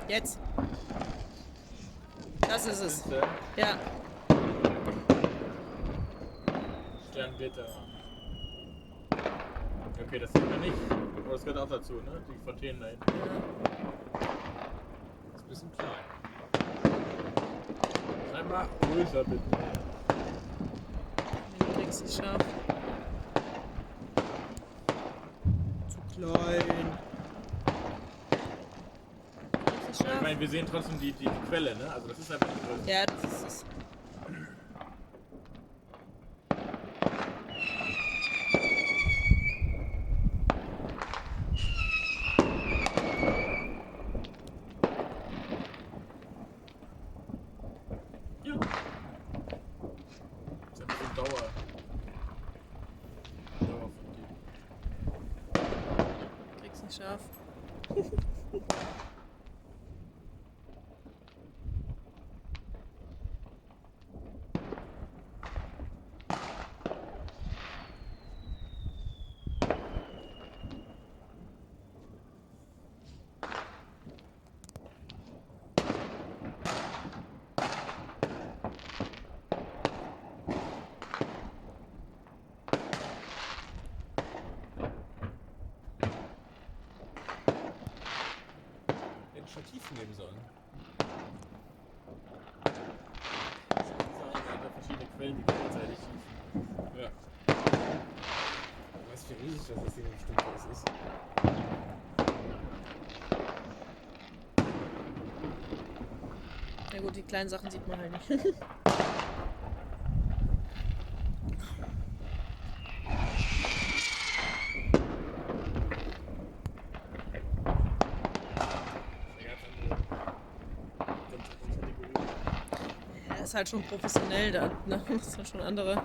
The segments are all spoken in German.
Jetzt. Das ist es. Ja. Sterngitter. Okay, das sieht man nicht. Aber das gehört auch dazu, ne? Die Fontänen da hinten. Ja. Das ist ein bisschen klein. Schreib mal größer bitte. Nee, du kriegst es scharf. Zu klein. Ich meine, wir sehen trotzdem die Quelle, ne? Also das ist einfach die Größe. Ja, das ist es. Ja. Das ist ein bisschen Dauer von dir. Kriegst nicht scharf. Stativ nehmen sollen. Das sind einfach verschiedene Quellen, die gleichzeitig schießen. Ja. Weißt du, wie riesig das Ding bestimmt alles ist? Ja gut, die kleinen Sachen sieht man halt nicht. Ja, ist halt schon professionell da, ne? Das sind schon andere.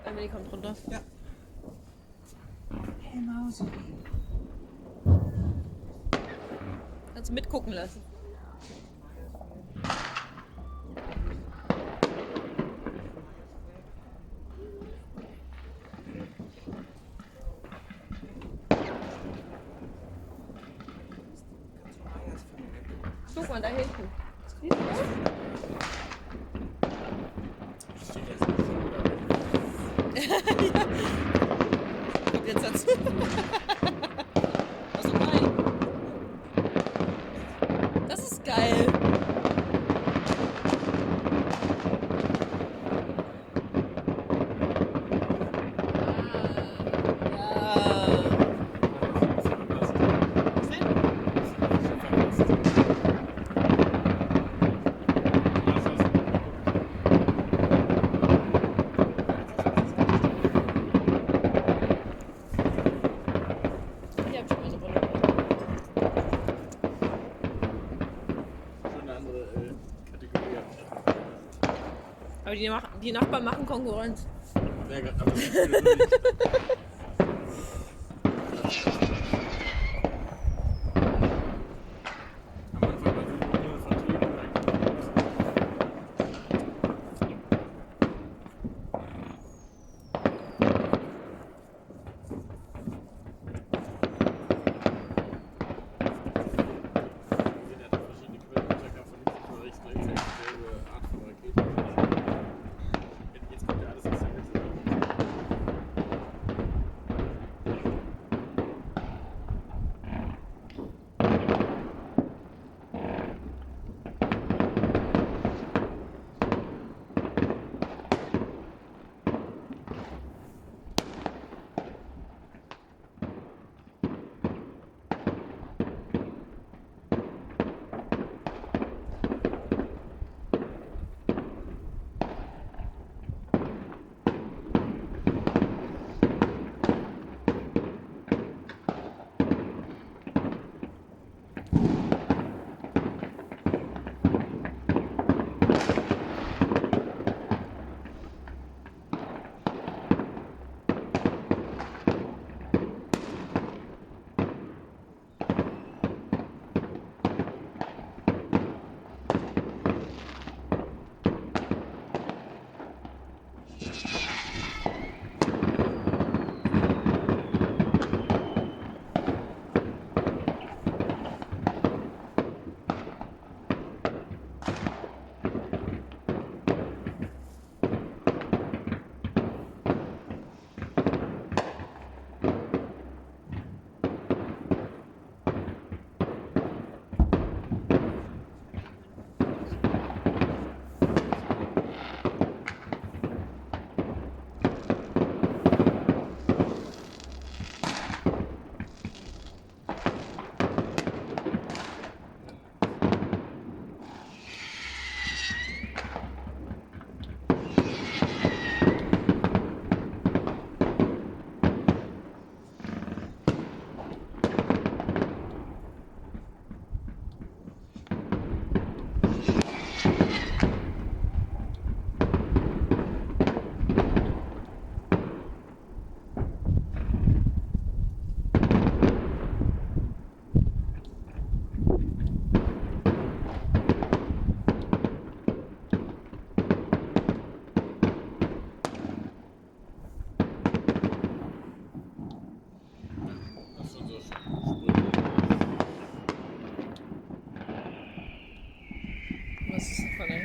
Emily kommt runter. Ja. Hey Mausi. Kannst du mitgucken lassen. Guck mal, da hinten. Siehst du das? Kommt jetzt dazu. Also nein. Das ist geil. Aber die Nachbarn machen Konkurrenz. Ja, aber das ist nicht.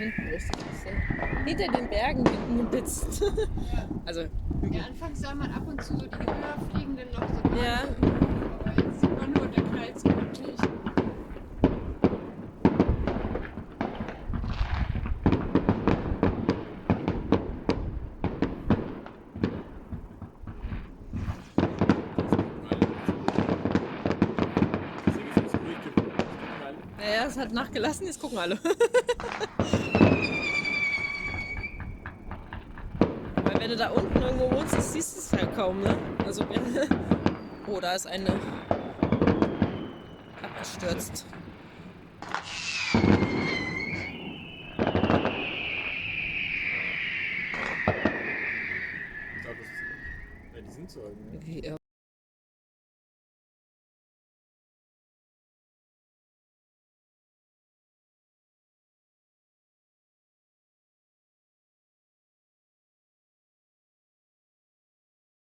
hinten wusste ich das. Hinter den Bergen hinten gebitzt. Also, Ja, anfangs sah man ab und zu so die höher fliegenden noch so. ja. Aber jetzt sieht man nur der Kreis wirklich. Naja, es hat nachgelassen, jetzt gucken alle. Weil wenn du da unten irgendwo wohnst, das siehst du es halt kaum, ne? Also, oh, da ist eine abgestürzt. Ich glaube, das ist. Ja, die sind so irgendwie. Wie,